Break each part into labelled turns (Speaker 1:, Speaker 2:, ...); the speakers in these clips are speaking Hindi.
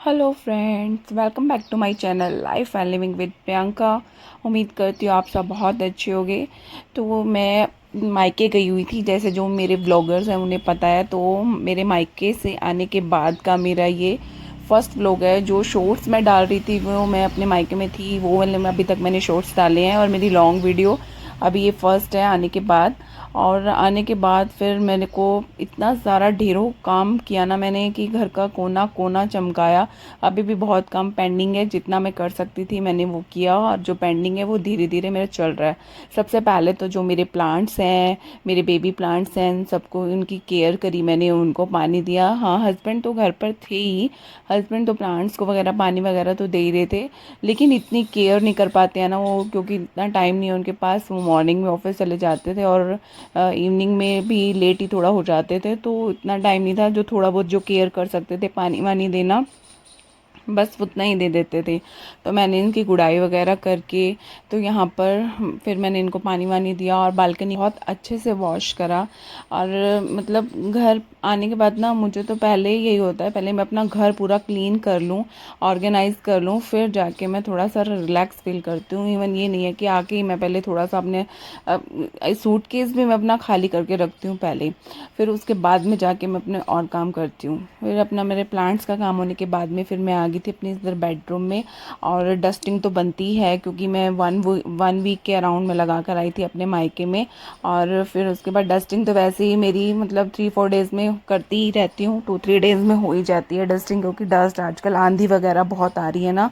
Speaker 1: Hello friends, welcome back to my channel life and living with Priyanka. उम्मीद करती हूँ आप सब बहुत अच्छे होंगे। तो मैं मायके गई हुई थी, जैसे जो मेरे ब्लॉगर्स हैं उन्हें पता है। तो मेरे मायके से आने के बाद का मेरा ये फर्स्ट व्लॉग है। जो शॉर्ट्स मैं डाल रही थी वो मैं अपने मायके में थी, वो वाले में अभी तक मैंने शॉर्ट्स डाले हैं, और मेरी लॉन्ग वीडियो अभी ये फर्स्ट है आने के बाद। और आने के बाद फिर मेरे को इतना सारा ढेरों काम किया ना मैंने कि घर का कोना कोना चमकाया। अभी भी बहुत काम पेंडिंग है, जितना मैं कर सकती थी मैंने वो किया, और जो पेंडिंग है वो धीरे धीरे मेरा चल रहा है। सबसे पहले तो जो मेरे प्लांट्स हैं, मेरे बेबी प्लांट्स हैं, सबको उनकी केयर करी मैंने, उनको पानी दिया। हाँ, हस्बैंड तो घर पर थे ही, हस्बैंड तो प्लांट्स को वगैरह पानी वगैरह तो दे ही रहे थे, लेकिन इतनी केयर नहीं कर पाते हैं ना वो, क्योंकि इतना टाइम नहीं है उनके पास। वो मॉर्निंग में ऑफिस चले जाते थे और इवनिंग में भी लेट ही थोड़ा हो जाते थे, तो इतना टाइम नहीं था जो थोड़ा बहुत जो केयर कर सकते थे, पानी वानी देना, बस उतना ही दे देते थे। तो मैंने इनकी गुड़ाई वगैरह करके, तो यहाँ पर फिर मैंने इनको पानी वानी दिया और बालकनी बहुत अच्छे से वॉश करा। और मतलब घर आने के बाद ना मुझे तो पहले यही होता है, पहले मैं अपना घर पूरा क्लीन कर लूँ, ऑर्गेनाइज कर लूँ, फिर जाके मैं थोड़ा सा रिलैक्स फील करती हूँ। इवन ये नहीं है कि आके ही मैं पहले थोड़ा सा अपने सूटकेस भी मैं अपना खाली करके रखती हूँ पहले, फिर उसके बाद में जाके मैं अपने और काम करती हूँ। फिर अपना मेरे प्लांट्स का काम होने के बाद में फिर मैं आ गई थी अपने इधर बेडरूम में। और डस्टिंग तो बनती है, क्योंकि मैं वन वीक के अराउंड में लगा कर आई थी अपने मायके में। और फिर उसके बाद डस्टिंग तो वैसे ही मेरी मतलब 3-4 डेज़ में करती ही रहती हूँ, 2-3 डेज़ में हो ही जाती है डस्टिंग, क्योंकि डस्ट आजकल आंधी वगैरह बहुत आ रही है ना,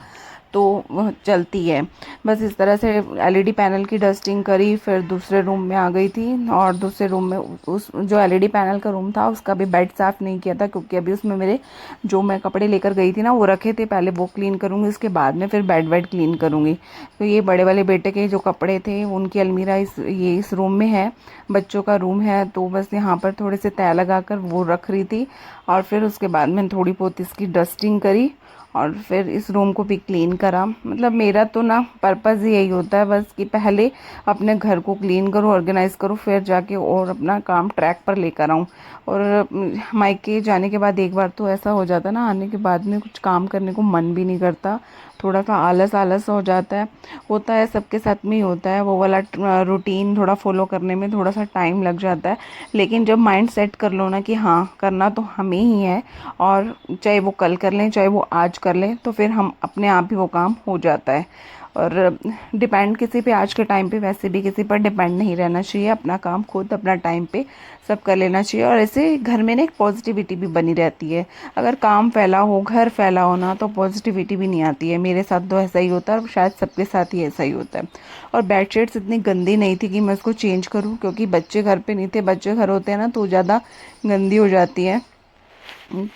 Speaker 1: तो वह चलती है। बस इस तरह से एलईडी पैनल की डस्टिंग करी, फिर दूसरे रूम में आ गई थी। और दूसरे रूम में उस जो एलईडी पैनल का रूम था उसका भी बेड साफ़ नहीं किया था, क्योंकि अभी उसमें मेरे जो मैं कपड़े लेकर गई थी ना वो रखे थे, पहले वो क्लीन करूँगी, उसके बाद में फिर बेड वेड क्लीन करूँगी। तो ये बड़े वाले बेटे के जो कपड़े थे उनकी अलमीरा इस रूम में है, बच्चों का रूम है, तो बस यहाँ पर थोड़े से तय लगा कर वो रख रही थी। और फिर उसके बाद मैंने थोड़ी बहुत इसकी डस्टिंग करी, और फिर इस रूम को भी क्लीन करा। मतलब मेरा तो ना पर्पज़ यही होता है बस, कि पहले अपने घर को क्लीन करूँ, ऑर्गेनाइज़ करूँ, फिर जाके और अपना काम ट्रैक पर लेकर आऊँ। और मायके जाने के बाद एक बार तो ऐसा हो जाता है ना, आने के बाद में कुछ काम करने को मन भी नहीं करता, थोड़ा सा आलस आलस हो जाता है। होता है, सबके साथ में ही होता है, वो वाला रूटीन थोड़ा फॉलो करने में थोड़ा सा टाइम लग जाता है। लेकिन जब माइंड सेट कर लो ना कि हाँ करना तो हमें ही है, और चाहे वो कल कर लें चाहे वो आज कर लें, तो फिर हम अपने आप ही वो काम हो जाता है। और डिपेंड किसी पे आज के टाइम पे वैसे भी किसी पर डिपेंड नहीं रहना चाहिए, अपना काम खुद अपना टाइम पे सब कर लेना चाहिए। और ऐसे घर में ना एक पॉजिटिविटी भी बनी रहती है। अगर काम फैला हो, घर फैला हो ना, तो पॉजिटिविटी भी नहीं आती है। मेरे साथ तो ऐसा ही होता है और शायद सबके साथ ही ऐसा ही होता है। और बेडशीट्स इतनी गंदी नहीं थी कि मैं उसको चेंज करूँ, क्योंकि बच्चे घर पे नहीं थे। बच्चे घर होते हैं ना तो ज़्यादा गंदी हो जाती है।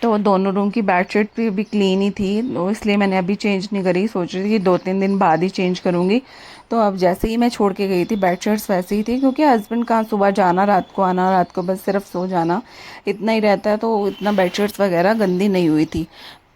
Speaker 1: तो दोनों रूम की बेडशीट भी क्लीन ही थी, तो इसलिए मैंने अभी चेंज नहीं करी, सोच रही थी कि 2-3 दिन बाद ही चेंज करूँगी। तो अब जैसे ही मैं छोड़ के गई थी बेडशीट्स वैसे ही थी, क्योंकि हस्बैंड कहाँ सुबह जाना रात को आना, रात को बस सिर्फ सो जाना, इतना ही रहता है, तो इतना बेडशीट्स वगैरह गंदी नहीं हुई थी।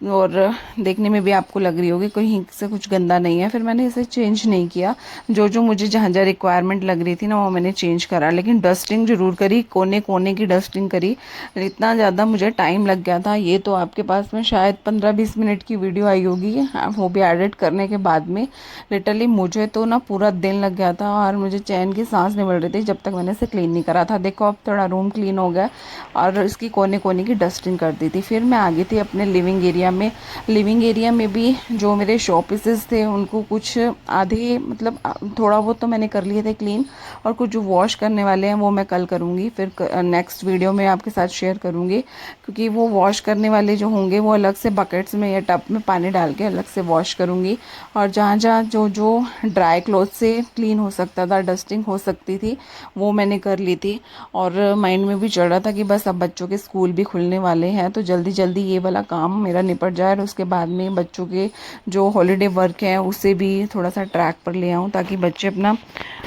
Speaker 1: और देखने में भी आपको लग रही होगी कहीं से कुछ गंदा नहीं है। फिर मैंने इसे चेंज नहीं किया, जो जो मुझे जहाँ जहाँ रिक्वायरमेंट लग रही थी ना वो मैंने चेंज करा, लेकिन डस्टिंग ज़रूर करी, कोने कोने की डस्टिंग करी। इतना ज़्यादा मुझे टाइम लग गया था, ये तो आपके पास में शायद 15-20 मिनट की वीडियो आई होगी, वो भी एडिट करने के बाद में। लिटरली मुझे तो ना पूरा दिन लग गया था, और मुझे चैन की सांस नहीं मिल रही थी जब तक मैंने इसे क्लीन नहीं करा था। देखो अब थोड़ा रूम क्लीन हो गया, और इसकी कोने कोने की डस्टिंग कर दी थी। फिर मैं आ गई थी अपने लिविंग एरिया में। लिविंग एरिया में भी जो मेरे शो पीसेस थे उनको कुछ आधे मतलब थोड़ा बहुत तो मैंने कर लिए थे क्लीन, और कुछ जो वॉश करने वाले हैं वो मैं कल करूँगी, फिर नेक्स्ट वीडियो में आपके साथ शेयर करूँगी। क्योंकि वो वॉश करने वाले जो होंगे वो अलग से बकेट्स में या टब में पानी डाल के अलग से वॉश करूँगी। और जहाँ जहाँ जो जो ड्राई क्लॉथ से क्लीन हो सकता था, डस्टिंग हो सकती थी, वो मैंने कर ली थी। और माइंड में भी चल रहा था कि बस अब बच्चों के स्कूल भी खुलने वाले हैं, तो जल्दी जल्दी ये वाला काम मेरा निपट जाए, और उसके बाद में बच्चों के जो हॉलीडे वर्क है उसे भी थोड़ा सा ट्रैक पर ले आऊँ, ताकि बच्चे अपना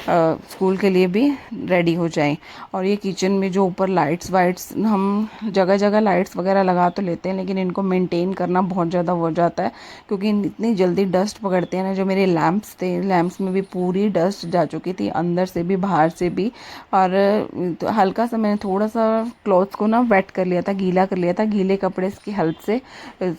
Speaker 1: स्कूल के लिए भी रेडी हो जाएं। और ये किचन में जो ऊपर लाइट्स वाइट्स, हम जगह जगह लाइट्स वगैरह लगा तो लेते हैं, लेकिन इनको मेंटेन करना बहुत ज़्यादा हो जाता है, क्योंकि इतनी जल्दी डस्ट पकड़ते हैं ना। जो मेरे लैंप्स थे, लैंप्स में भी पूरी डस्ट जा चुकी थी, अंदर से भी बाहर से भी। और तो हल्का सा मैंने थोड़ा सा क्लॉथ्स को ना वेट कर लिया था, गीला कर लिया था, गीले कपड़े की हेल्प से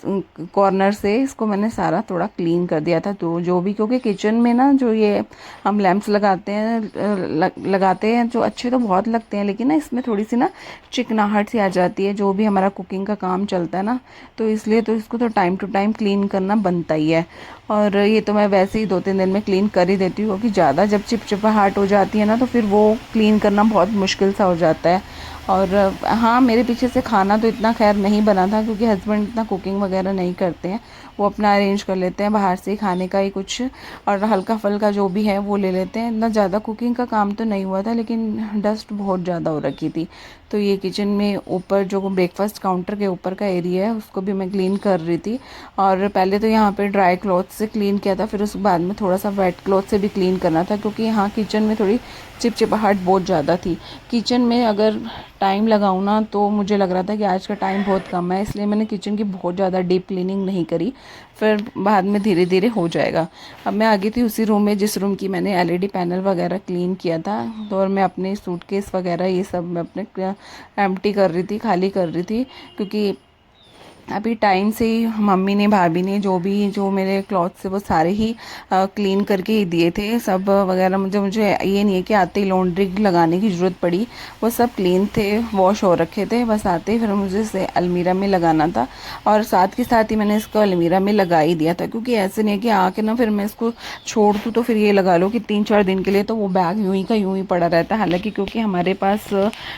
Speaker 1: कॉर्नर से इसको मैंने सारा थोड़ा क्लीन कर दिया था। तो जो भी, क्योंकि किचन में ना जो ये हम लैंप्स लगाते हैं लगाते हैं जो अच्छे तो बहुत लगते हैं, लेकिन ना इसमें थोड़ी सी ना चिकनाहट सी आ जाती है जो भी हमारा कुकिंग का काम चलता है ना, तो इसलिए तो इसको तो टाइम टू टाइम क्लीन करना बनता ही है। और ये तो मैं वैसे ही 2-3 दिन में क्लीन कर ही देती हूँ, क्योंकि ज़्यादा जब चिपचिपाहट हो जाती है ना तो फिर वो क्लीन करना बहुत मुश्किल सा हो जाता है। और हाँ, मेरे पीछे से खाना तो इतना खैर नहीं बना था, क्योंकि हस्बैंड इतना कुकिंग वगैरह नहीं करते हैं, वो अपना अरेंज कर लेते हैं बाहर से ही खाने का ही कुछ, और हल्का फुल्का जो भी है वो ले लेते हैं। इतना ज़्यादा कुकिंग का काम तो नहीं हुआ था, लेकिन डस्ट बहुत ज़्यादा हो रखी थी। तो ये किचन में ऊपर जो ब्रेकफास्ट काउंटर के ऊपर का एरिया है उसको भी मैं क्लीन कर रही थी। और पहले तो यहाँ पे ड्राई क्लॉथ से क्लीन किया था, फिर उसके बाद में थोड़ा सा वेट क्लॉथ से भी क्लीन करना था, क्योंकि यहाँ किचन में थोड़ी चिपचिपाहट बहुत ज़्यादा थी। किचन में अगर टाइम लगाऊँ ना तो मुझे लग रहा था कि आज का टाइम बहुत कम है, इसलिए मैंने किचन की बहुत ज़्यादा डीप क्लीनिंग नहीं करी, फिर बाद में धीरे धीरे हो जाएगा। अब मैं आ गई थी उसी रूम में जिस रूम की मैंने एलईडी पैनल वगैरह क्लीन किया था। तो और मैं अपने सूटकेस वगैरह ये सब मैं अपने एम्प्टी कर रही थी, खाली कर रही थी, क्योंकि अभी टाइम से ही मम्मी ने भाभी ने जो मेरे क्लॉथ से वो सारे ही क्लीन करके ही दिए थे सब वगैरह। मुझे ये नहीं है कि आते ही लॉन्ड्री लगाने की ज़रूरत पड़ी, वो सब क्लीन थे, वॉश हो रखे थे, बस आते ही फिर मुझे इसे अलमीरा में लगाना था। और साथ के साथ ही मैंने इसको अलमीरा में लगा ही दिया था, क्योंकि ऐसे नहीं है कि आके ना फिर मैं इसको छोड़ दूँ तो फिर ये लगा लो कि 3-4 दिन के लिए तो वो बैग यूं ही का यूं ही पड़ा रहता है। हालांकि क्योंकि हमारे पास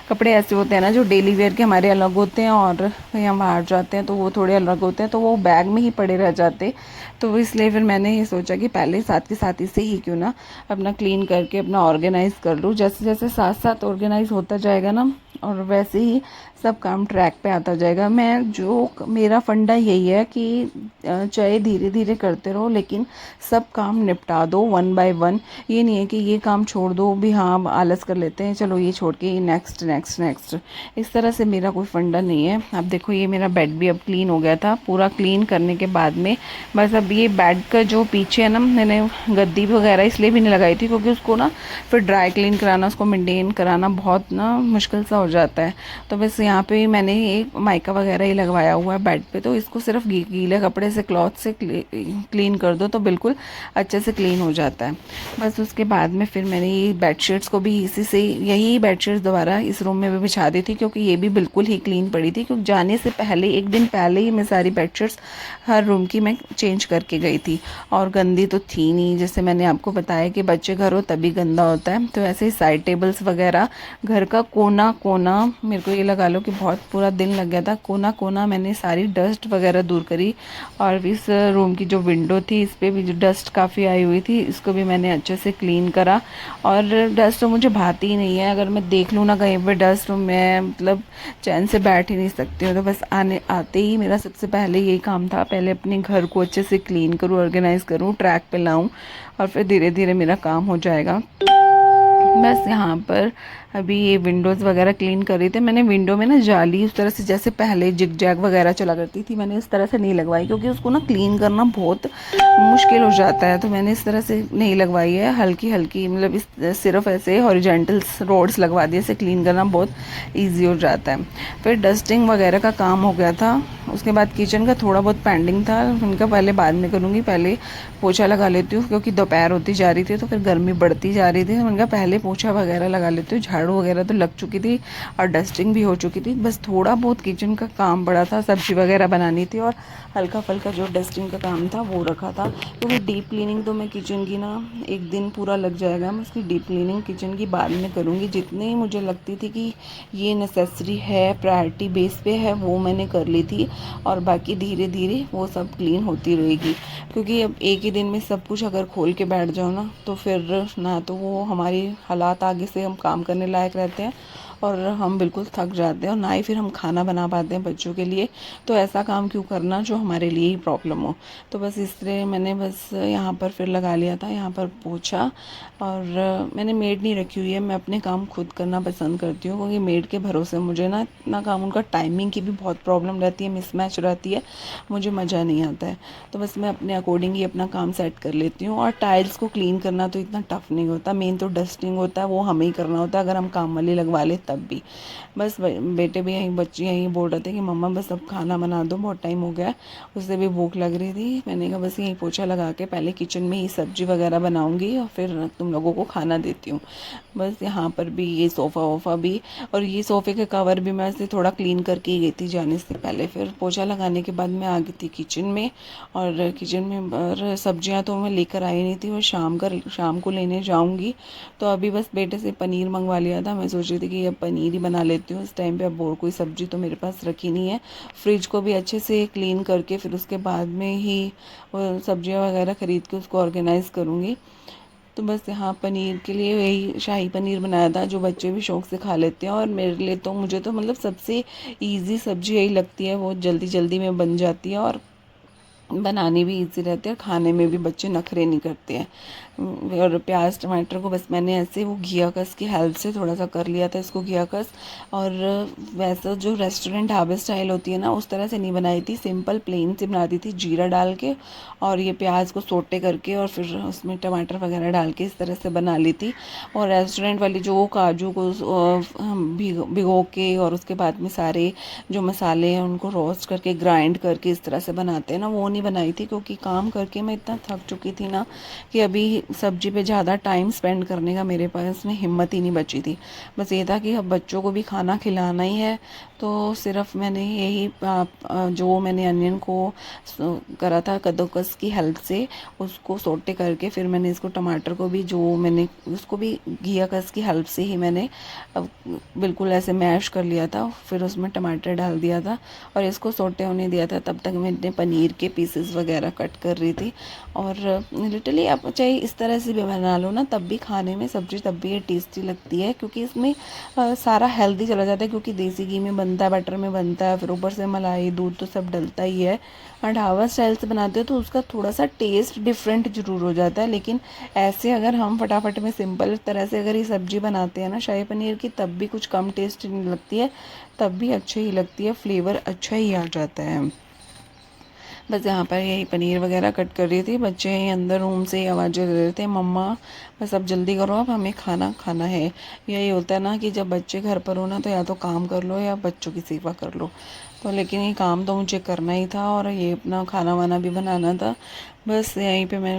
Speaker 1: कपड़े ऐसे होते हैं ना जो डेली वेयर के हमारे अलग होते हैं, और कहीं हम बाहर जाते हैं तो वो थोड़े अलग होते हैं, तो वो बैग में ही पड़े रह जाते। तो इसलिए फिर मैंने ये सोचा कि पहले साथ के साथ इसे ही क्यों ना अपना क्लीन करके अपना ऑर्गेनाइज़ कर लूँ। जैसे जैसे साथ साथ ऑर्गेनाइज़ होता जाएगा ना, और वैसे ही सब काम ट्रैक पे आता जाएगा। मेरा फंडा यही है कि चाहे धीरे धीरे करते रहो, लेकिन सब काम निपटा दो वन बाय वन। ये नहीं है कि ये काम छोड़ दो भी, हाँ अब आलस कर लेते हैं चलो ये छोड़ के नेक्स्ट नेक्स्ट नेक्स्ट, इस तरह से मेरा कोई फंडा नहीं है। अब देखो ये मेरा बेड भी अब क्लीन हो गया था। पूरा क्लीन करने के बाद में बस अब ये बेड का जो पीछे है ना, मैंने गद्दी वगैरह इसलिए भी नहीं लगाई थी, क्योंकि उसको ना फिर ड्राई क्लीन कराना, उसको मेंटेन कराना बहुत ना मुश्किल सा हो जाता है। तो बस यहाँ पे मैंने एक माइका वगैरह ही लगवाया हुआ है बेड पे, तो इसको सिर्फ गीले कपड़े से क्लॉथ से क्लीन कर दो तो बिल्कुल अच्छे से क्लीन हो जाता है। बस उसके बाद में फिर मैंने ये बेडशीट्स को भी यही बेडशीट्स दोबारा इस रूम में भी बिछा दी थी, क्योंकि ये भी बिल्कुल ही क्लीन पड़ी थी। क्योंकि जाने से पहले 1 दिन पहले ही मैं सारी बेडशीट्स हर रूम की मैं चेंज करके गई थी, और गंदी तो थी नहीं। जैसे मैंने आपको बताया कि बच्चे घर हो तभी गंदा होता है, तो ऐसे ही साइड टेबल्स वगैरह, घर का कोना कोना, मेरे को ये लगा लो कि बहुत पूरा दिन लग गया था, कोना कोना मैंने सारी डस्ट वगैरह दूर करी। और इस रूम की जो विंडो थी इस पर भी जो डस्ट काफ़ी आई हुई थी, इसको भी मैंने अच्छे से क्लीन करा। और डस्ट तो मुझे भाती ही नहीं है, अगर मैं देख लूँ ना कहीं पे डस्ट तो मैं मतलब चैन से बैठ ही नहीं सकती हूँ। तो बस आते ही मेरा सबसे पहले यही काम था, पहले अपने घर को अच्छे से क्लीन करूँ, ऑर्गेनाइज़ करूँ, ट्रैक पे लाऊँ, और फिर धीरे धीरे मेरा काम हो जाएगा। बस यहाँ पर अभी ये विंडोज़ वगैरह क्लीन कर रही थी। मैंने विंडो में ना जाली उस तरह से जैसे पहले जिग जैग वगैरह चला करती थी, मैंने इस तरह से नहीं लगवाई, क्योंकि उसको ना क्लीन करना बहुत मुश्किल हो जाता है, तो मैंने इस तरह से नहीं लगवाई है। हल्की हल्की मतलब इस सिर्फ ऐसे हॉरिजॉन्टल रोड्स लगवा दिए, इसे क्लीन करना बहुत ईजी हो जाता है। फिर डस्टिंग वगैरह का काम हो गया था। उसके बाद किचन का थोड़ा बहुत पेंडिंग था, उनका पहले बाद में करूँगी, पहले पोछा लगा लेती हूँ, क्योंकि दोपहर होती जा रही थी तो फिर गर्मी बढ़ती जा रही थी, तो उनका पहले पोछा वगैरह लगा लेती हूँ। झाड़ू वगैरह तो लग चुकी थी और डस्टिंग भी हो चुकी थी, बस थोड़ा बहुत किचन का काम पड़ा था, सब्जी वगैरह बनानी थी, और हल्का फुल्का जो डस्टिंग का काम था वो रखा था। क्योंकि डीप क्लीनिंग तो मैं किचन की ना 1 दिन पूरा लग जाएगा, मैं उसकी डीप क्लीनिंग किचन की बाद में करूँगी। जितनी मुझे लगती थी कि ये नेसेसरी है, प्रायोरिटी बेस पे है, वो मैंने कर ली थी, और बाकी धीरे धीरे वो सब क्लीन होती रहेगी। क्योंकि अब एक ही दिन में सब कुछ अगर खोल के बैठ जाओ ना तो फिर ना तो वो हमारी हालात आगे से हम काम करने लायक रहते हैं, और हम बिल्कुल थक जाते हैं, और ना ही फिर हम खाना बना पाते हैं बच्चों के लिए। तो ऐसा काम क्यों करना जो हमारे लिए ही प्रॉब्लम हो। तो बस इसलिए मैंने बस यहाँ पर फिर लगा लिया था, यहाँ पर पोछा। और मैंने मेड नहीं रखी हुई है, मैं अपने काम खुद करना पसंद करती हूँ, क्योंकि मेड के भरोसे मुझे ना इतना काम, उनका टाइमिंग की भी बहुत प्रॉब्लम रहती है, मिसमैच रहती है, मुझे मज़ा नहीं आता है। तो बस मैं अपने अकॉर्डिंग ही अपना काम सेट कर लेती हूँ। और टाइल्स को क्लीन करना तो इतना टफ नहीं होता, मेन तो डस्टिंग होता है, वो हमें ही करना होता है। अगर हम काम वाली लगवा ले तब भी। बस बेटे भी यहीं, बच्चे यहीं बोल रहे थे कि मम्मा बस अब खाना बना दो, बहुत टाइम हो गया। उससे भी भूख लग रही थी। मैंने कहा बस यहीं पोछा लगा के पहले किचन में ही सब्जी वगैरह बनाऊंगी और फिर तुम लोगों को खाना देती हूँ। बस यहाँ पर भी ये सोफ़ा वोफ़ा भी, और ये सोफ़े के कवर भी मैं ऐसे थोड़ा क्लीन करके ही गई थी जाने से पहले। फिर पोछा लगाने के बाद मैं आ गई थी किचन में, और किचन में और सब्जियां तो मैं लेकर आई नहीं थी, और शाम को लेने जाऊंगी। तो अभी बस बेटे से पनीर मंगवा लिया था। मैं सोच रही थी कि अब पनीर ही बना लेती हूँ इस टाइम पे। अब और कोई सब्जी तो मेरे पास रखी नहीं है। फ्रिज को भी अच्छे से क्लीन करके फिर उसके बाद में ही सब्जियां वगैरह ख़रीद के उसको ऑर्गेनाइज़ करूँगी। तो बस यहाँ पनीर के लिए वही शाही पनीर बनाया था, जो बच्चे भी शौक़ से खा लेते हैं। और मेरे लिए तो, मुझे तो मतलब सबसे इजी सब्ज़ी यही लगती है, वो जल्दी जल्दी में बन जाती है और बनानी भी इजी रहती है, और खाने में भी बच्चे नखरे नहीं करते हैं। और प्याज टमाटर को बस मैंने ऐसे वो घिया कस की हेल्प से थोड़ा सा कर लिया था इसको घिया कस। और वैसा जो रेस्टोरेंट ढाबे स्टाइल होती है ना, उस तरह से नहीं बनाई थी, सिंपल प्लेन से बनाती थी, जीरा डाल के और ये प्याज को सोटे करके और फिर उसमें टमाटर वगैरह डाल के इस तरह से बना ली थी। और रेस्टोरेंट वाली जो काजू को भिगो के और उसके बाद में सारे जो मसाले हैं उनको रोस्ट करके ग्राइंड करके इस तरह से बनाते हैं ना, वो नहीं बनाई थी, क्योंकि काम करके मैं इतना थक चुकी थी ना कि अभी सब्जी पे ज़्यादा टाइम स्पेंड करने का मेरे पास में हिम्मत ही नहीं बची थी। बस ये था कि अब बच्चों को भी खाना खिलाना ही है, तो सिर्फ मैंने यही जो मैंने अनियन को करा था कद्दूकस की हेल्प से, उसको सोटे करके फिर मैंने इसको टमाटर को भी, जो मैंने उसको भी घिया कस की हेल्प से ही मैंने बिल्कुल ऐसे मैश कर लिया था। फिर उसमें टमाटर डाल दिया था और इसको सोटे होने दिया था। तब तक मैंने पनीर के पीसेस वगैरह कट कर रही थी। और लिटरली आप चाहे इस तरह से भी बना लो ना, तब भी खाने में सब्ज़ी तब भी ये टेस्टी लगती है, क्योंकि इसमें सारा हेल्दी चला जाता है, क्योंकि देसी घी में बनता है, बटर में बनता है, फिर ऊपर से मलाई दूध तो सब डलता ही है। और ढाबा स्टाइल से बनाते हो तो उसका थोड़ा सा टेस्ट डिफरेंट ज़रूर हो जाता है, लेकिन ऐसे अगर हम फटाफट में सिंपल तरह से अगर ये सब्ज़ी बनाते हैं ना शाही पनीर की, तब भी कुछ कम टेस्ट नहीं लगती है, तब भी अच्छी ही लगती है, फ्लेवर अच्छा ही आ जाता है। बस यहाँ पर यही पनीर वगैरह कट कर रही थी। बच्चे यहीं अंदर रूम से ही आवाज़ें दे रहे थे, मम्मा बस अब जल्दी करो, अब हमें खाना खाना है। यही होता है ना कि जब बच्चे घर पर हो ना, तो या तो काम कर लो या बच्चों की सेवा कर लो। तो लेकिन ये काम तो मुझे करना ही था, और ये अपना खाना वाना भी बनाना था। बस यहीं पे मैं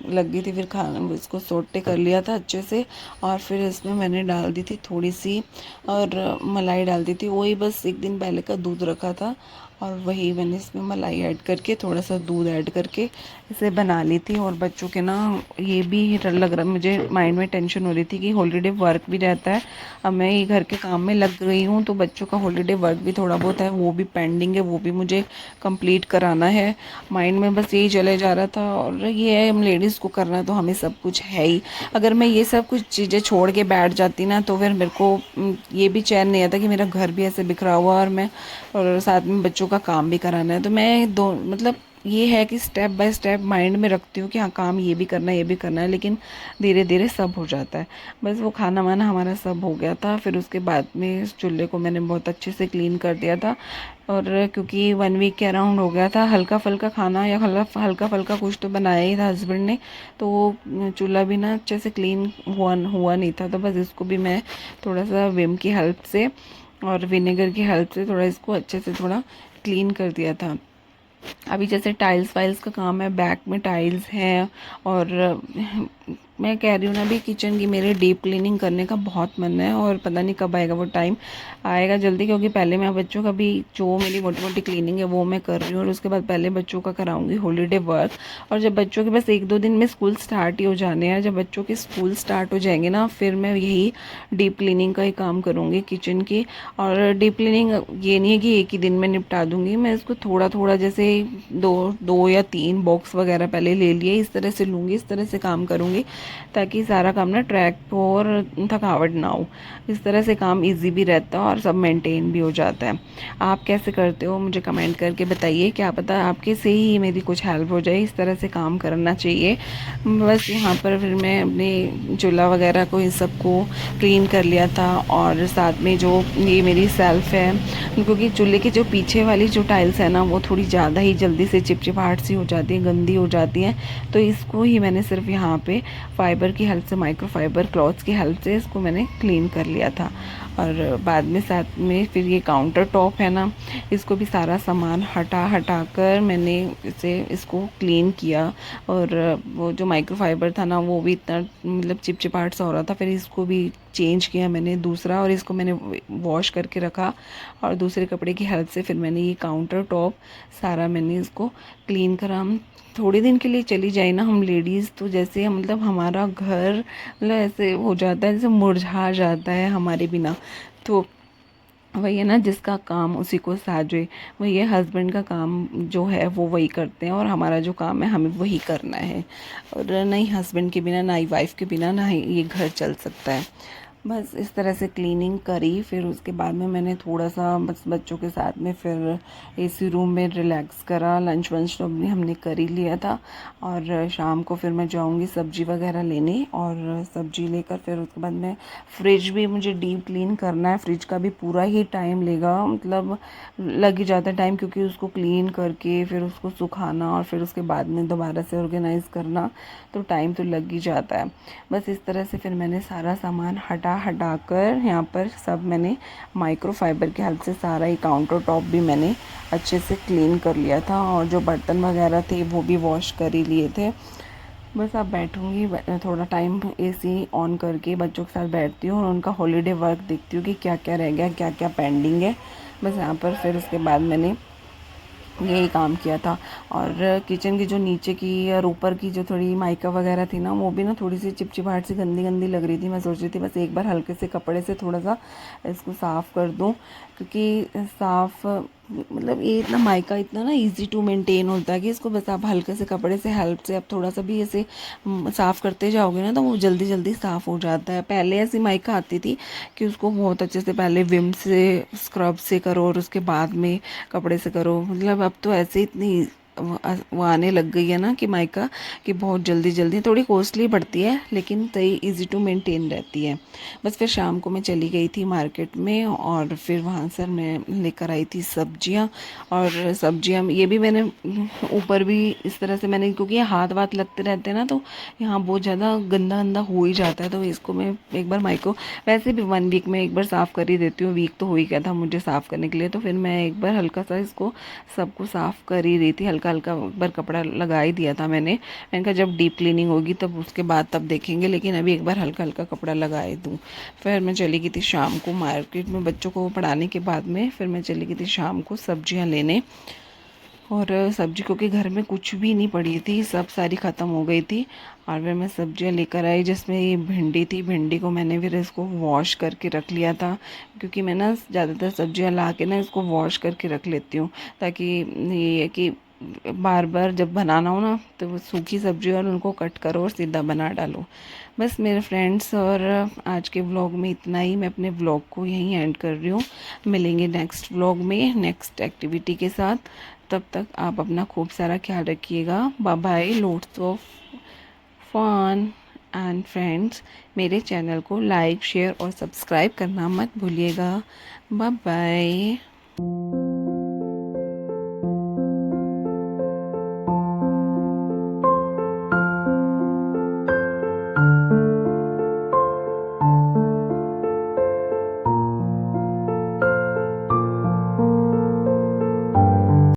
Speaker 1: लग गई थी। फिर खाना इसको सोटे कर लिया था अच्छे से, और फिर इसमें मैंने डाल दी थी थोड़ी सी और मलाई डाल दी थी। वही बस एक दिन पहले का दूध रखा था, और वही मैंने इसमें मलाई ऐड करके थोड़ा सा दूध ऐड करके इसे बना ली थी। और बच्चों के ना ये भी लग रहा, मुझे माइंड में टेंशन हो रही थी कि हॉलीडे वर्क भी रहता है। अब मैं ये घर के काम में लग गई हूँ, तो बच्चों का हॉलीडे वर्क भी थोड़ा बहुत है, वो भी पेंडिंग है, वो भी मुझे कंप्लीट कराना है। माइंड में बस यही चले जा रहा था। और ये है, हम लेडीज़ को करना है तो हमें सब कुछ है ही। अगर मैं ये सब कुछ चीज़ें छोड़ के बैठ जाती ना, तो फिर मेरे को ये भी चैन नहीं आता कि मेरा घर भी ऐसे बिखरा हुआ और साथ में बच्चों का काम भी कराना है। तो मैं दो मतलब ये है कि स्टेप बाय स्टेप माइंड में रखती हूँ कि हाँ काम ये भी करना है, ये भी करना है, लेकिन धीरे धीरे सब हो जाता है। बस वो खाना वाना हमारा सब हो गया था। फिर उसके बाद में चूल्हे को मैंने बहुत अच्छे से क्लीन कर दिया था। और क्योंकि 1 वीक के अराउंड हो गया था, हल्का फुल्का खाना या हल्का फुल्का कुछ तो बनाया ही था हस्बैंड ने, तो वो चूल्हा भी ना अच्छे से क्लीन हुआ नहीं था। तो बस इसको भी मैं थोड़ा सा विम की हेल्प से और विनेगर की हेल्प से थोड़ा इसको अच्छे से थोड़ा क्लीन कर दिया था। अभी जैसे टाइल्स वाइल्स का काम है, बैक में टाइल्स हैं, और मैं कह रही हूँ ना, अभी किचन की मेरे डीप क्लीनिंग करने का बहुत मन है, और पता नहीं कब आएगा वो टाइम। आएगा जल्दी, क्योंकि पहले मैं बच्चों का भी जो मेरी मोटी मोटी क्लीनिंग है वो मैं कर रही हूँ, और उसके बाद पहले बच्चों का कराऊंगी हॉलीडे वर्क। और जब बच्चों के बस 1-2 दिन में स्कूल स्टार्ट ही हो जाने हैं, जब बच्चों के स्कूल स्टार्ट हो जाएंगे ना, फिर मैं यही डीप क्लीनिंग का ही काम करूँगी किचन की। और डीप क्लीनिंग ये नहीं है कि एक ही दिन में निपटा दूँगी, मैं इसको थोड़ा थोड़ा, जैसे 2 या 3 बॉक्स वगैरह पहले ले लिए, इस तरह से लूँगी, इस तरह से काम करूँगी, ताकि सारा काम ना ट्रैक हो और थकावट ना हो। इस तरह से काम इजी भी रहता है और सब मेंटेन भी हो जाता है। आप कैसे करते हो मुझे कमेंट करके बताइए, क्या पता आपके से ही मेरी कुछ हेल्प हो जाए। इस तरह से काम करना चाहिए। बस यहाँ पर फिर मैं अपने चूल्हा वगैरह को इन सबको क्लीन कर लिया था, और साथ में जो ये मेरी सेल्फ है, क्योंकि चूल्हे की जो पीछे वाली जो टाइल्स है ना, वो थोड़ी ज़्यादा ही जल्दी से चिपचिपाहट सी हो जाती है, गंदी हो जाती हैं, तो इसको ही मैंने सिर्फ यहाँ पे फाइबर की हेल्प से, माइक्रोफाइबर क्लॉथ्स की हेल्प से इसको मैंने क्लीन कर लिया था। और बाद में साथ में फिर ये काउंटर टॉप है ना, इसको भी सारा सामान हटा कर मैंने इसको क्लीन किया। और वो जो माइक्रोफाइबर था ना वो भी इतना मतलब चिपचिपाहट सा हो रहा था, फिर इसको भी चेंज किया मैंने दूसरा, और इसको मैंने वॉश करके रखा। और दूसरे कपड़े की हेल्प से फिर मैंने ये काउंटर टॉप सारा मैंने इसको क्लीन करा। हम थोड़े दिन के लिए चली जाए ना हम लेडीज़, तो जैसे मतलब हमारा घर मतलब ऐसे हो जाता है जैसे मुरझा जाता है हमारे बिना। तो वही है ना, जिसका काम उसी को साजे। वही है, हस्बैंड का काम जो है वो वही करते हैं, और हमारा जो काम है हमें वही करना है। और नहीं हस्बैंड के बिना, ना ही वाइफ के बिना, ना ही ये घर चल सकता है। बस इस तरह से क्लीनिंग करी। फिर उसके बाद में मैंने थोड़ा सा बस बच्चों के साथ में फिर एसी रूम में रिलैक्स करा। लंच वंच तो हमने कर ही लिया था। और शाम को फिर मैं जाऊंगी सब्जी वगैरह लेने, और सब्जी लेकर फिर उसके बाद में फ्रिज भी मुझे डीप क्लीन करना है। फ्रिज का भी पूरा ही टाइम लेगा, मतलब लग ही जाता है टाइम, क्योंकि उसको क्लीन करके फिर उसको सुखाना और फिर उसके बाद में दोबारा से ऑर्गेनाइज़ करना, तो टाइम तो लग ही जाता है। बस इस तरह से फिर मैंने सारा सामान हटा कर यहाँ पर सब मैंने माइक्रोफाइबर की हेल्प से सारा ही काउंटर टॉप भी मैंने अच्छे से क्लीन कर लिया था। और जो बर्तन वगैरह थे वो भी वॉश कर ही लिए थे। बस अब बैठूंगी थोड़ा टाइम एसी ऑन करके बच्चों के साथ बैठती हूँ और उनका हॉलीडे वर्क देखती हूँ कि क्या क्या रह गया, क्या क्या पेंडिंग है। बस यहाँ पर फिर उसके बाद मैंने यही काम किया था। और किचन की जो नीचे की और ऊपर की जो थोड़ी माइका वगैरह थी ना, वो भी ना थोड़ी सी चिपचिपाहट सी गंदी गंदी लग रही थी। मैं सोच रही थी बस एक बार हल्के से कपड़े से थोड़ा सा इसको साफ़ कर दूं, क्योंकि साफ़ मतलब ये इतना माइका इतना ना इजी टू मेंटेन होता है कि इसको बस आप हल्के से कपड़े से हेल्प से आप थोड़ा सा भी ऐसे साफ़ करते जाओगे ना, तो वो जल्दी जल्दी साफ़ हो जाता है। पहले ऐसी माइका आती थी कि उसको बहुत अच्छे से पहले विम से स्क्रब से करो और उसके बाद में कपड़े से करो। मतलब अब तो ऐसे इतनी वो आने लग गई है ना कि माइका, कि बहुत जल्दी जल्दी, थोड़ी कॉस्टली पड़ती है लेकिन सही इजी टू मेंटेन रहती है। बस फिर शाम को मैं चली गई थी मार्केट में, और फिर वहाँ से मैं लेकर आई थी सब्जियाँ। और सब्जियाँ ये भी मैंने ऊपर भी इस तरह से मैंने, क्योंकि ये हाथ वाथ लगते रहते हैं ना, तो यहाँ बहुत ज़्यादा गंदा गंदा हो ही जाता है। तो इसको मैं एक बार माइको वैसे भी 1 वीक में एक बार साफ़ कर ही देती हूँ। वीक तो हो ही गया था मुझे साफ़ करने के लिए, तो फिर मैं एक बार हल्का सा इसको सबको साफ़ कर ही रही थी। हल्का हल्का एक बार कपड़ा लगा ही दिया था मैंने कहा जब डीप क्लीनिंग होगी तब उसके बाद तब देखेंगे, लेकिन अभी एक बार हल्का हल्का कपड़ा लगा ही दूँ। फिर मैं चली गई थी शाम को मार्केट में, बच्चों को पढ़ाने के बाद में फिर मैं चली गई थी शाम को सब्जियां लेने। और सब्जी क्योंकि घर में कुछ भी नहीं पड़ी थी, सब सारी ख़त्म हो गई थी। और फिर मैं सब्जियां लेकर आई, जिसमें ये भिंडी थी। भिंडी को मैंने फिर इसको वॉश करके रख लिया था, क्योंकि मैं ना ज़्यादातर सब्जियां ला के ना इसको वॉश करके रख लेती हूँ, ताकि ये है कि बार बार जब बनाना हो ना तो वो सूखी सब्जी और उनको कट करो और सीधा बना डालो। बस मेरे फ्रेंड्स, और आज के व्लॉग में इतना ही। मैं अपने व्लॉग को यहीं एंड कर रही हूँ। मिलेंगे नेक्स्ट व्लॉग में नेक्स्ट एक्टिविटी के साथ। तब तक आप अपना खूब सारा ख्याल रखिएगा। Bye bye, lots of fun. And friends, मेरे चैनल को लाइक शेयर और सब्सक्राइब करना मत भूलिएगा। Bye bye.